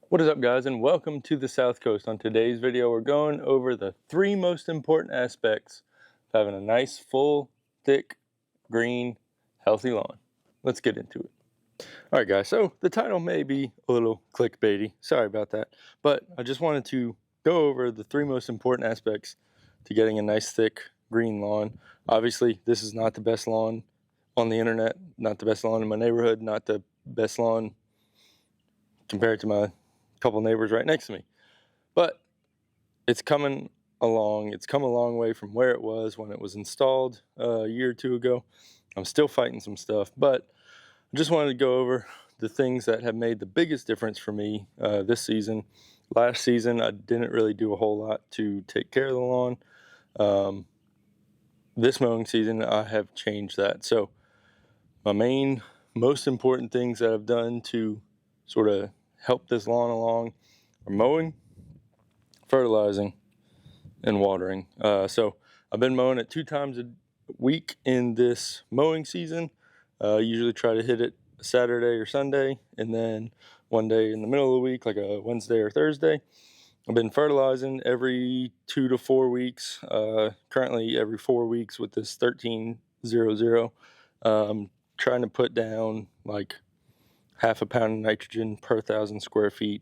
What is up, guys, and welcome to the South Coast. On today's video, we're going over the 3 most important aspects of having a nice, full, thick, green, healthy lawn. Let's get into it. All right, guys, so the title may be a little clickbaity. Sorry about that. But I just wanted to go over the 3 most important aspects to getting a nice, thick, green lawn. Obviously, this is not the best lawn on the internet, not the best lawn in my neighborhood, not the best lawn compared to my couple neighbors right next to me, but it's coming along. It's come a long way from where it was when it was installed a year or 2 ago. I'm still fighting some stuff, but I just wanted to go over the things that have made the biggest difference for me this season. Last season, I didn't really do a whole lot to take care of the lawn. This mowing season, I have changed that. So my most important things that I've done to sort of help this lawn along are mowing, fertilizing, and watering. So I've been mowing it 2 times a week in this mowing season. Usually try to hit it Saturday or Sunday, and then one day in the middle of the week, like a Wednesday or Thursday. I've been fertilizing every 2 to 4 weeks, currently every 4 weeks with this 1300. Trying to put down like half a pound of nitrogen per 1,000 square feet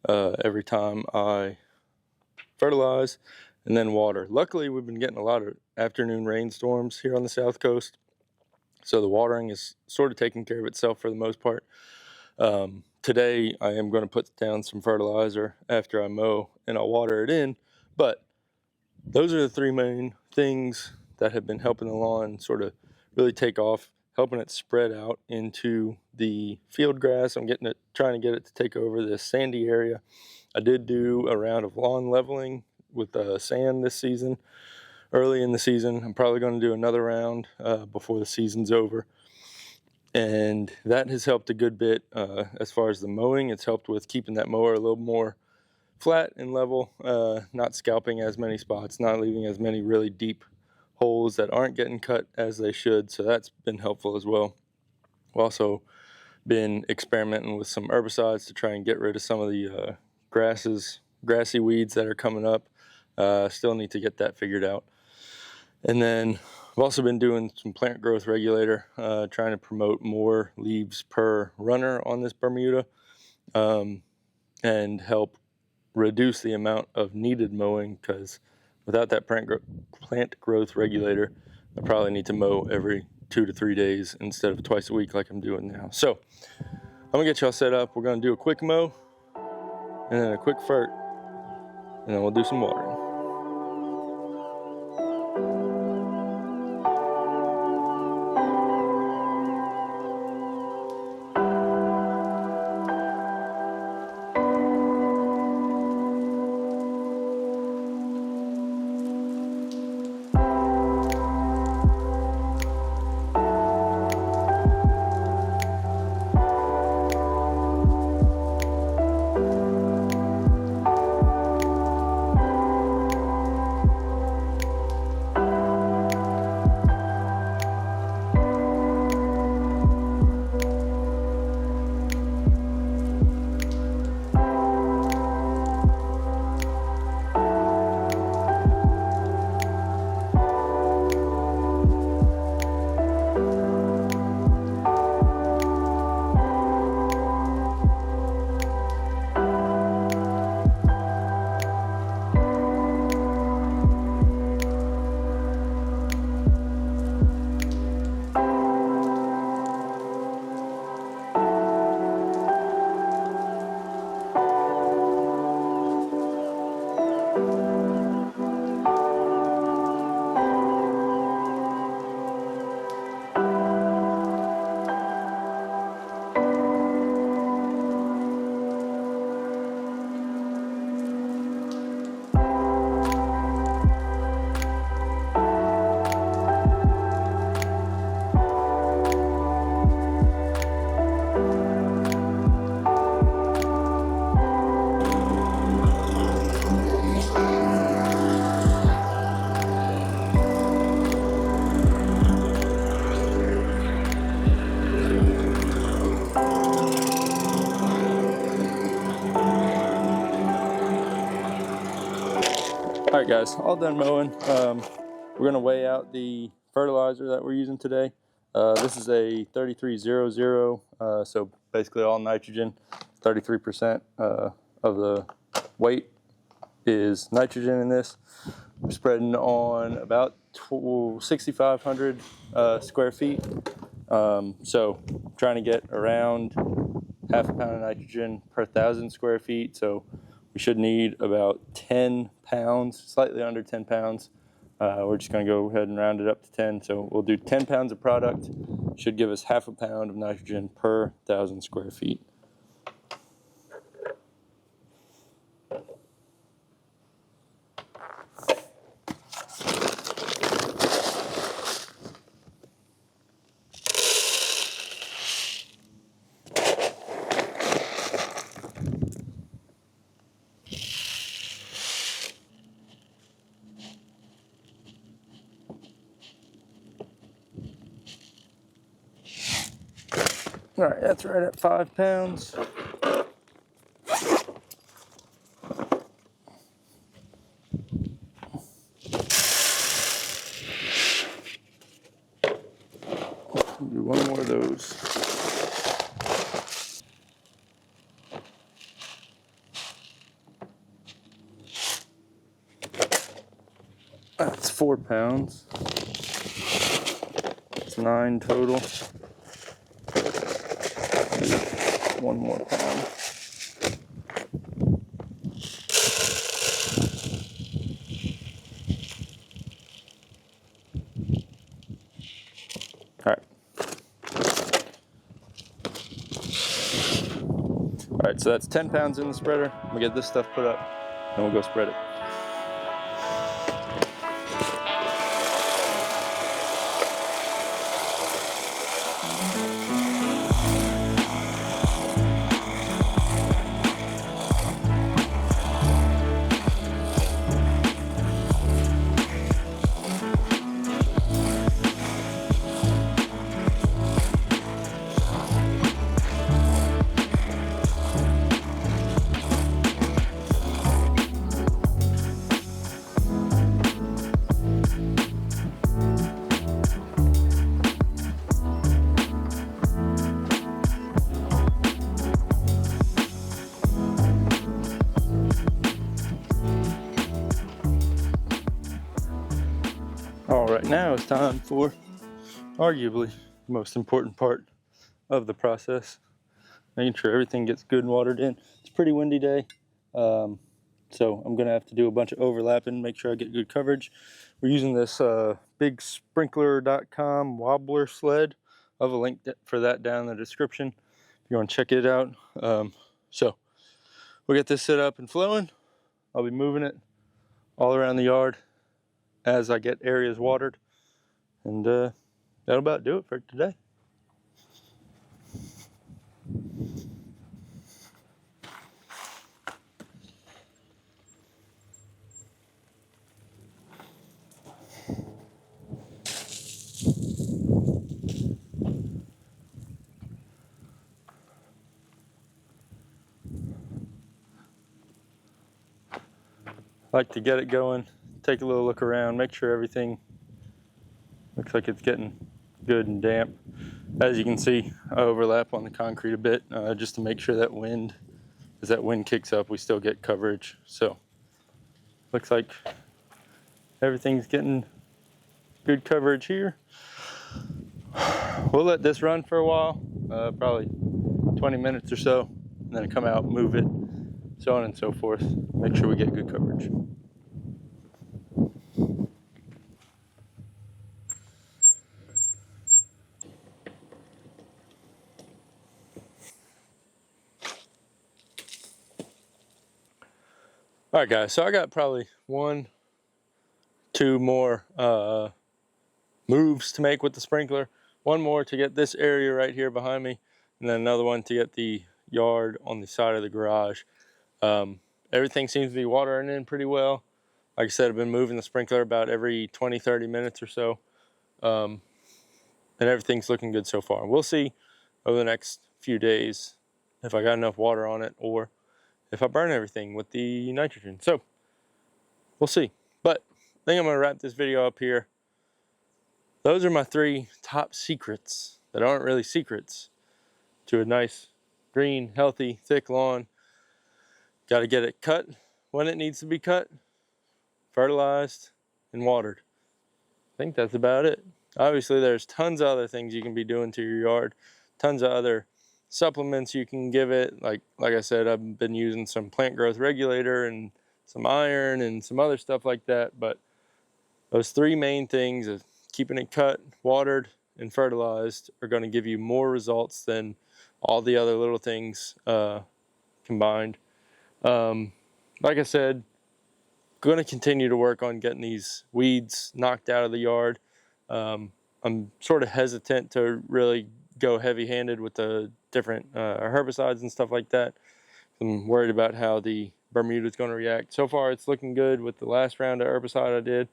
every time I fertilize and then water. Luckily, we've been getting a lot of afternoon rainstorms here on the South Coast, so the watering is sort of taking care of itself for the most part. Today, I am going to put down some fertilizer after I mow, and I'll water it in, but those are the 3 main things that have been helping the lawn sort of really take off, helping it spread out into the field grass. I'm trying to get it to take over this sandy area. I did do a round of lawn leveling with sand this season, early in the season. I'm probably going to do another round before the season's over. And that has helped a good bit as far as the mowing. It's helped with keeping that mower a little more flat and level, not scalping as many spots, not leaving as many really deep holes that aren't getting cut as they should, so that's been helpful as well. We've also been experimenting with some herbicides to try and get rid of some of the grassy weeds that are coming up. Still need to get that figured out. And then I've also been doing some plant growth regulator, trying to promote more leaves per runner on this Bermuda, and help reduce the amount of needed mowing, because without that plant growth regulator, I probably need to mow every 2 to 3 days instead of twice a week like I'm doing now. So I'm gonna get y'all set up. We're gonna do a quick mow and then a quick fert, and then we'll do some watering. All right, guys, all done mowing. We're gonna weigh out the fertilizer that we're using today. This is a 3300, so basically all nitrogen. 33% of the weight is nitrogen in this. We're spreading on about 6,500 square feet. So trying to get around half a pound of nitrogen per 1,000 square feet. So we should need about 10 pounds, slightly under 10 pounds. We're just going to go ahead and round it up to 10. So we'll do 10 pounds of product. Should give us half a pound of nitrogen per 1,000 square feet. All right, that's right at 5 pounds. Do one more of those. That's 4 pounds. It's 9 total. One more pound. All right. All right, so that's 10 pounds in the spreader. We'll get this stuff put up, and we'll go spread it. All right, now it's time for arguably the most important part of the process, making sure everything gets good and watered in. It's a pretty windy day, so I'm gonna have to do a bunch of overlapping, make sure I get good coverage. We're using this bigsprinkler.com wobbler sled. I'll have a link for that down in the description if you want to check it out. So we'll get this set up and flowing. I'll be moving it all around the yard as I get areas watered, and that'll about do it for today. Like to get it going, take a little look around, make sure everything looks like it's getting good and damp. As you can see, I overlap on the concrete a bit just to make sure that as that wind kicks up, we still get coverage. So looks like everything's getting good coverage here. We'll let this run for a while, probably 20 minutes or so, and then come out, move it, so on and so forth. Make sure we get good coverage. All right, guys, so I got probably 1, 2 more moves to make with the sprinkler. One more to get this area right here behind me, and then another one to get the yard on the side of the garage. Everything seems to be watering in pretty well. Like I said, I've been moving the sprinkler about every 20-30 minutes or so, and everything's looking good so far. We'll see over the next few days if I got enough water on it or if I burn everything with the nitrogen. So we'll see. think I'm gonna wrap this video up here. Those are my 3 top secrets that aren't really secrets to a nice, green, healthy, thick lawn. Got to get it cut when it needs to be cut, fertilized, and watered. I think that's about it. Obviously, there's tons of other things you can be doing to your yard, tons of other supplements you can give it. Like I said, I've been using some plant growth regulator and some iron and some other stuff like that. But those 3 main things of keeping it cut, watered, and fertilized are going to give you more results than all the other little things combined. Like I said, going to continue to work on getting these weeds knocked out of the yard. I'm sort of hesitant to really go heavy-handed with the different herbicides and stuff like that. I'm worried about how the bermuda is going to react. So far, it's looking good with the last round of herbicide I did.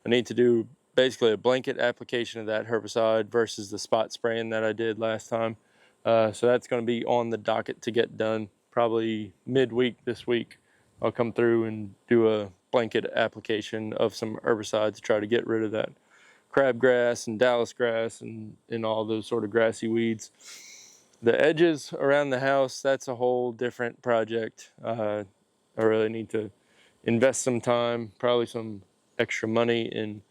I need to do basically a blanket application of that herbicide versus the spot spraying that I did last time. So that's going to be on the docket to get done probably midweek this week. I'll come through and do a blanket application of some herbicide to try to get rid of that crabgrass and Dallas grass and all those sort of grassy weeds. The edges around the house, that's a whole different project. I really need to invest some time, probably some extra money in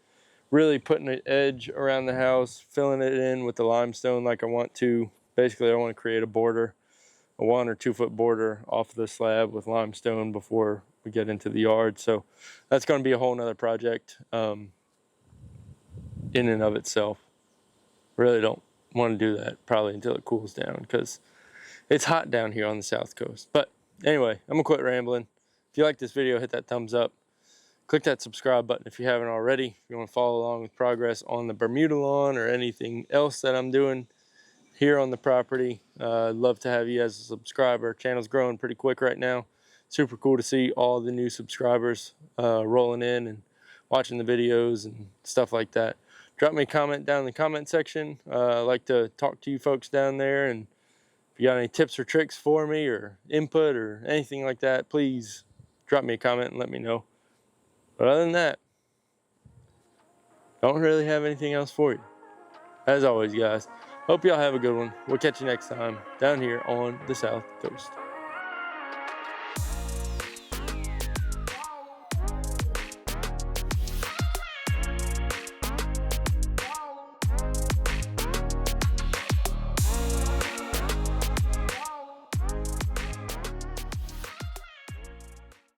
really putting an edge around the house, filling it in with the limestone like I want to. Basically, I want to create a border, a 1 or 2 foot border off the slab with limestone before we get into the yard. So that's going to be a whole nother project in and of itself. Really don't want to do that probably until it cools down because it's hot down here on the South Coast. But anyway, I'm gonna quit rambling. If you like this video, hit that thumbs up. Click that subscribe button if you haven't already. If you want to follow along with progress on the Bermuda lawn or anything else that I'm doing here on the property, I'd love to have you as a subscriber. Channel's growing pretty quick right now. Super cool to see all the new subscribers rolling in and watching the videos and stuff like that. Drop me a comment down in the comment section. I like to talk to you folks down there, and if you got any tips or tricks for me or input or anything like that, please drop me a comment and let me know. But other than that, don't really have anything else for you. As always, guys, hope y'all have a good one. We'll catch you next time down here on the South Coast.